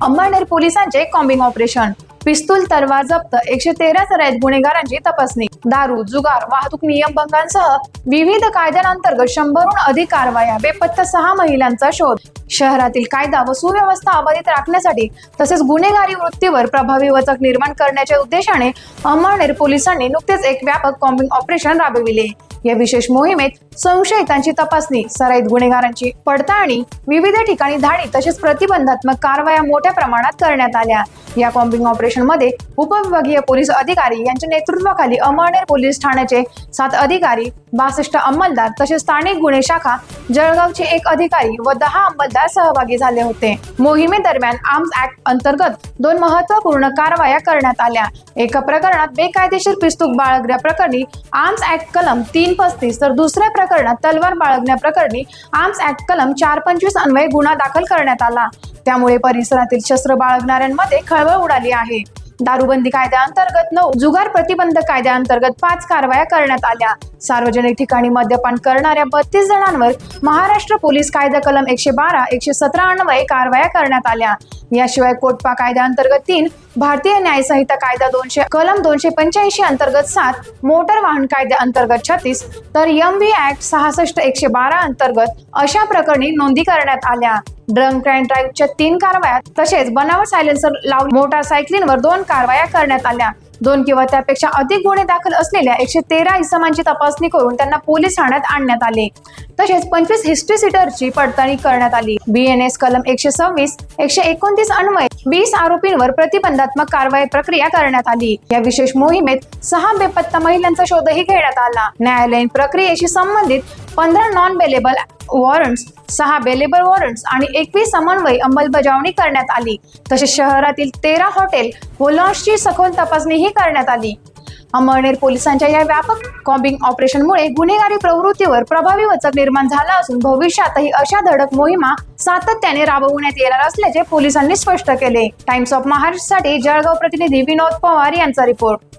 अंमळनेर पोलिसांचे combing operation, पिस्तूल तलवार जप्त, 113 सराईत गुन्हेगारांची तपासणी, दारू, जुगार, वाहतूक नियमभंगांसह विविध कायद्यांअंतर्गत 100हून अधिक कारवाया, बेपत्ता 6 महिलांचा शोध. शहरातील कायदा व सुव्यवस्था अबाधित राखण्यासाठी तसेच गुन्हेगारी वृत्तीवर प्रभावी वचक निर्माण करण्याच्या उद्देशाने अंमळनेर पोलिसांनी नुकतेच एक व्यापक कॉम्बिंग ऑपरेशन राबविले. या विशेष मोहिमेत संशयितांची तपासणी, सराईत गुन्हेगारांची पडताळणी, विविध ठिकाणी धाडी तसेच प्रतिबंधात्मक कारवाया मोठ्या प्रमाणात करण्यात आल्या. या कॉम्बिंग ऑपरेशन मध्ये उपविभागीय पोलीस अधिकारी यांच्या नेतृत्वाखाली अंमळनेर पोलीस ठाण्याचे 7 अधिकारी, 62 अंमलदार तसेच स्थानिक गुन्हे शाखा जळगावचे 1 अधिकारी व 10 अंमलदार सहभागी झाले होते. मोहिमेदरम्यान आर्म्स ऍक्ट अंतर्गत 2 महत्त्वपूर्ण कारवाया करण्यात आल्या. एका प्रकरणात बेकायदेशीर पिस्तूल बाळगण्याप्रकरणी आर्म्स ऍक्ट कलम 335 तर दुसऱ्या प्रकरणात तलवार बाळगण्याप्रकरणी आर्म्स ऍक्ट कलम 425 अन्वये गुन्हा दाखल करण्यात आला. त्यामुळे परिसरातील शस्त्र बाळगणाऱ्यांमध्ये खळबळ उडाली आहे. दारूबंदी कायद्याअंतर्गत 9, जुगार प्रतिबंधक कायद्याअंतर्गत 5 कारवाया करण्यात आल्या. सार्वजनिक ठिकाणी मद्यपान करणाऱ्या 32 जणांवर महाराष्ट्र पोलीस कायदा कलम 112, 117 अन्वये कारवाया करण्यात आल्या. याशिवाय कोटपा कायद्याअंतर्गत 3, भारतीय न्याय संहिता कायदा 200 कलम 285 अंतर्गत 7, मोटर वाहन कायद्या अंतर्गत 36 तर MV ऍक्ट 66 112 अंतर्गत अशा प्रकरणी नोंदी करण्यात आल्या. ड्रंक अँड ड्राईव्हच्या 3 कारवाया तसेच बनावट सायलेन्सर लावून मोटारसायकलींवर 2 कारवाया करण्यात आल्या. 2 किंवा त्यापेक्षा अधिक गुन्हे दाखल असलेल्या 113 इसमांची तपासणी करून त्यांना पोलीस ठाण्यात आणण्यात आले. तसेच 25 हिस्ट्री सीटरची पडताळणी करण्यात आली. BNS कलम 126, 129 अन्वये 20 आरोपींवर प्रतिबंधात्मक कारवाई प्रक्रिया करण्यात आली. या विशेष मोहिमेत 6 बेपत्ता महिलांचा शोधही घेण्यात आला. न्यायालयीन प्रक्रियेशी संबंधित 15 non bailable warrants, 6 bailable warrants आणि 21 समन्वय अंमलबजावणी करण्यात आली. तसेच शहरातील 13 हॉटेल व लॉन्सची सखोल तपासणीही करण्यात आली. अंमळनेर पोलिसांच्या या व्यापक कॉम्बिंग ऑपरेशनमुळे गुन्हेगारी प्रवृत्तीवर प्रभावी वचक निर्माण झाला असून भविष्यातही अशा धडक मोहिमा सातत्याने राबवण्यात येणार असल्याचे पोलिसांनी स्पष्ट केले. टाइम्स ऑफ महाराष्ट्रसाठी जळगाव प्रतिनिधी विनोद पवार यांचा रिपोर्ट.